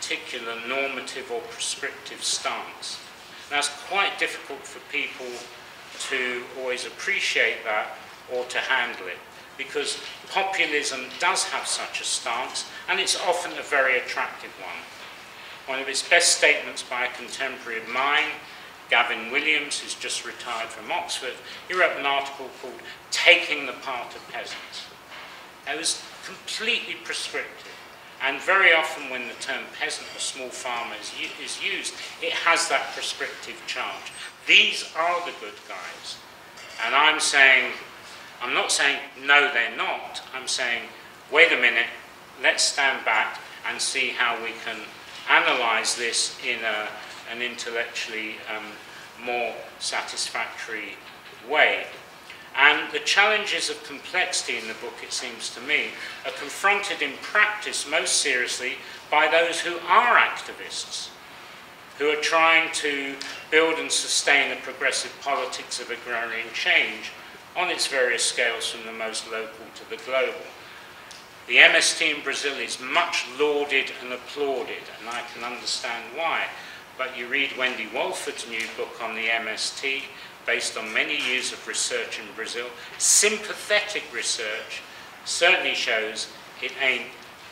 particular normative or prescriptive stance. Now, it's quite difficult for people to always appreciate that or to handle it, because populism does have such a stance, and it's often a very attractive one. One of its best statements by a contemporary of mine, Gavin Williams, who's just retired from Oxford, he wrote an article called "Taking the Part of Peasants." It was completely prescriptive, and very often when the term peasant or small farmer is used, it has that prescriptive charge. These are the good guys. And I'm not saying, no, they're not. I'm saying, wait a minute, let's stand back and see how we can analyze this in an intellectually more satisfactory way. And the challenges of complexity in the book, it seems to me, are confronted in practice most seriously by those who are activists, who are trying to build and sustain a progressive politics of agrarian change on its various scales, from the most local to the global. The MST in Brazil is much lauded and applauded, and I can understand why. But you read Wendy Walford's new book on the MST, based on many years of research in Brazil. Sympathetic research certainly shows it ain't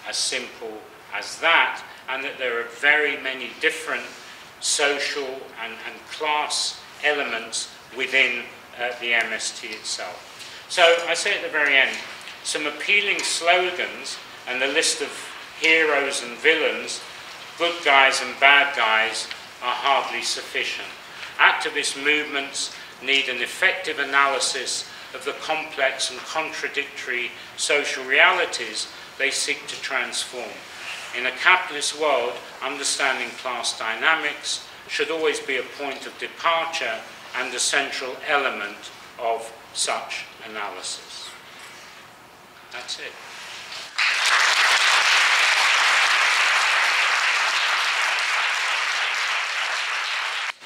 as simple as that, and that there are very many different social and class elements within the MST itself. So I say at the very end, some appealing slogans and the list of heroes and villains, good guys and bad guys, are hardly sufficient. Activist movements need an effective analysis of the complex and contradictory social realities they seek to transform. In a capitalist world, understanding class dynamics should always be a point of departure and a central element of such analysis. That's it.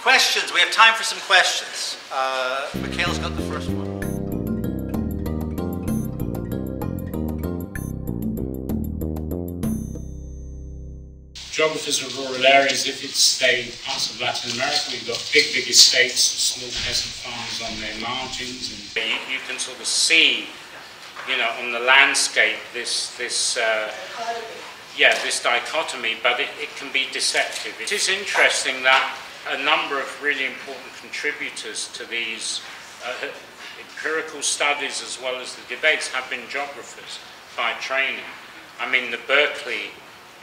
Questions? We have time for some questions. Michaela's got the first one. Geographers of rural areas, if it's, say, parts of Latin America, we've got big estates of small peasant farms on their margins, and you can sort of see, you know, on the landscape this dichotomy, but it can be deceptive. It is interesting that a number of really important contributors to these empirical studies as well as the debates have been geographers by training. I mean, the Berkeley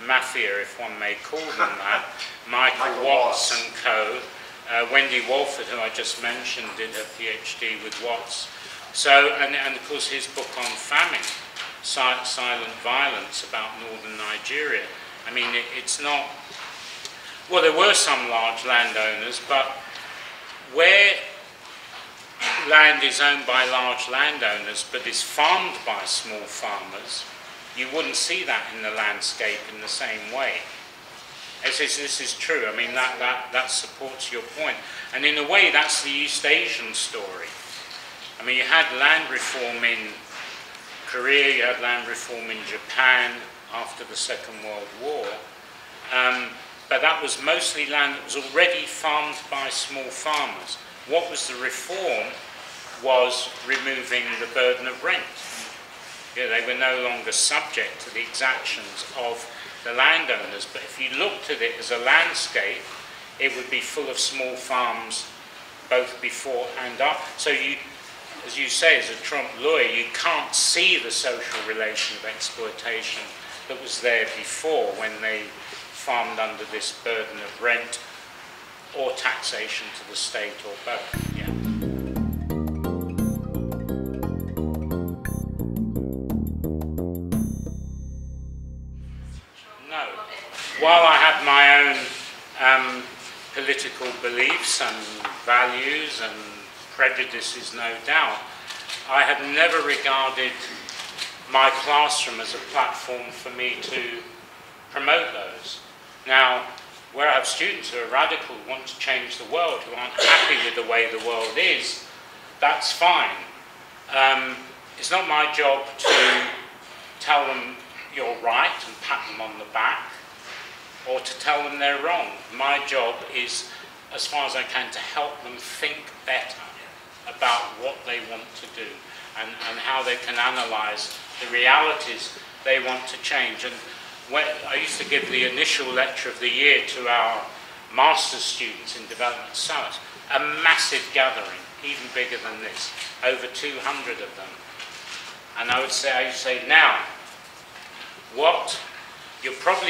mafia, if one may call them that, Michael Watts and co. Wendy Walford, who I just mentioned, did her PhD with Watts. So, and of course his book on famine, Silent Violence, about northern Nigeria. I mean, it's not, well, there were some large landowners, but where land is owned by large landowners but is farmed by small farmers, you wouldn't see that in the landscape in the same way. This is true. I mean, that supports your point. And in a way, that's the East Asian story. I mean, you had land reform in Korea, you had land reform in Japan after the Second World War. But that was mostly land that was already farmed by small farmers. What was the reform was removing the burden of rent. You know, they were no longer subject to the exactions of the landowners. But if you looked at it as a landscape, it would be full of small farms both before and after. So you, as you say, as a Trump lawyer, you can't see the social relation of exploitation that was there before when they farmed under this burden of rent or taxation to the state or both. Yeah. No. While I have my own political beliefs and values and prejudices, no doubt, I have never regarded my classroom as a platform for me to promote those. Now, where I have students who are radical, who want to change the world, who aren't happy with the way the world is, that's fine. It's not my job to tell them you're right and pat them on the back. or to tell them they're wrong. My job is, as far as I can, to help them think better about what they want to do and how they can analyse the realities they want to change. And when I used to give the initial lecture of the year to our master's students in development science, a massive gathering, even bigger than this, over 200 of them. And I used to say, now,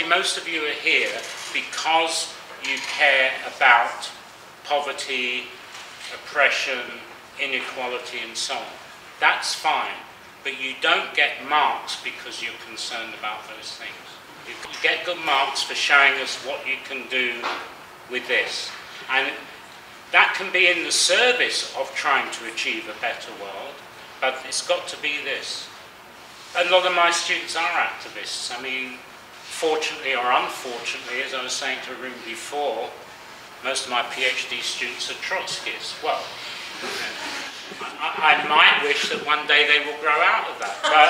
most of you are here because you care about poverty, oppression, inequality, and so on. That's fine, but you don't get marks because you're concerned about those things. You get good marks for showing us what you can do with this. And that can be in the service of trying to achieve a better world, but it's got to be this. A lot of my students are activists. I mean, fortunately or unfortunately, as I was saying to Arun before, most of my PhD students are Trotskyists. Well, I might wish that one day they will grow out of that. But,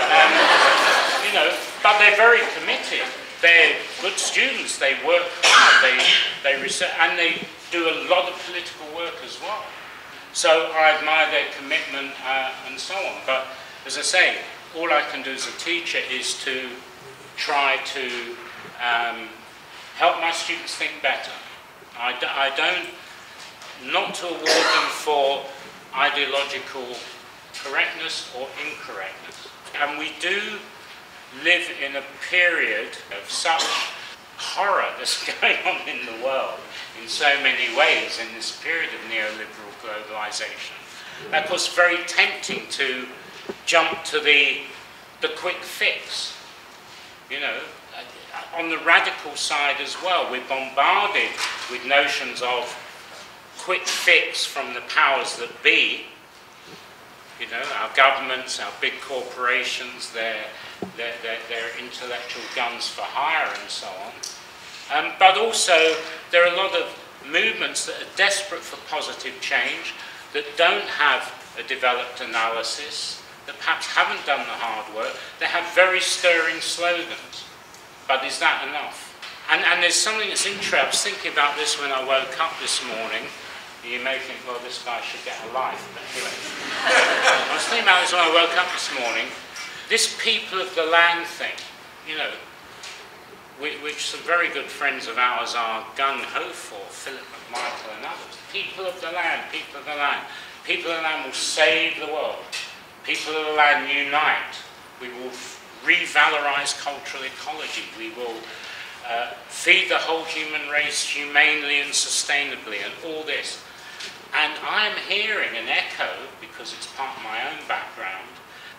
but they're very committed. They're good students. They work hard. They research, and they do a lot of political work as well. So I admire their commitment and so on. But as I say, all I can do as a teacher is to try to help my students think better. I don't, not to award them for ideological correctness or incorrectness. And we do live in a period of such horror that's going on in the world in so many ways in this period of neoliberal globalization. That was very tempting to jump to the quick fix. You know, on the radical side as well, we're bombarded with notions of quick fix from the powers that be. You know, our governments, our big corporations, their intellectual guns for hire and so on. But also, there are a lot of movements that are desperate for positive change, that don't have a developed analysis, that perhaps haven't done the hard work. They have very stirring slogans. But is that enough? And there's something that's interesting. I was thinking about this when I woke up this morning. You may think, well, this guy should get a life. But anyway, I was thinking about this when I woke up this morning. This people of the land thing, you know, which some very good friends of ours are gung-ho for, Philip McMichael and others. People of the land, people of the land. People of the land will save the world. People of the land unite. We will revalorize cultural ecology. We will feed the whole human race humanely and sustainably, and all this. And I'm hearing an echo, because it's part of my own background,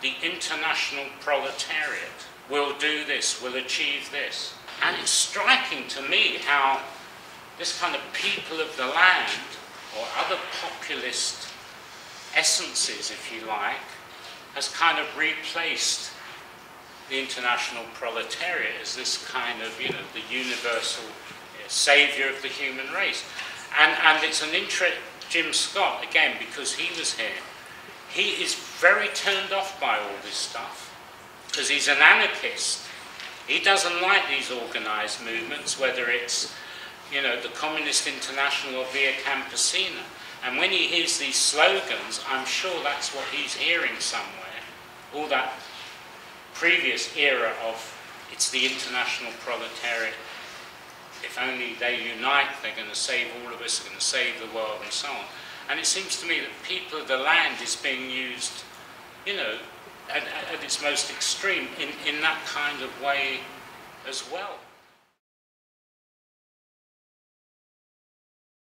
the international proletariat will do this, will achieve this. And it's striking to me how this kind of people of the land, or other populist essences, if you like, has kind of replaced the international proletariat as this kind of, you know, the universal saviour of the human race. And it's an interest, Jim Scott, again, because he was here, he is very turned off by all this stuff, because he's an anarchist. He doesn't like these organised movements, whether it's, you know, the Communist International or Via Campesina. And when he hears these slogans, I'm sure that's what he's hearing somewhere. All that previous era of, it's the international proletariat, if only they unite, they're going to save all of us, they're going to save the world, and so on. And it seems to me that people of the land is being used, you know, at its most extreme in that kind of way as well.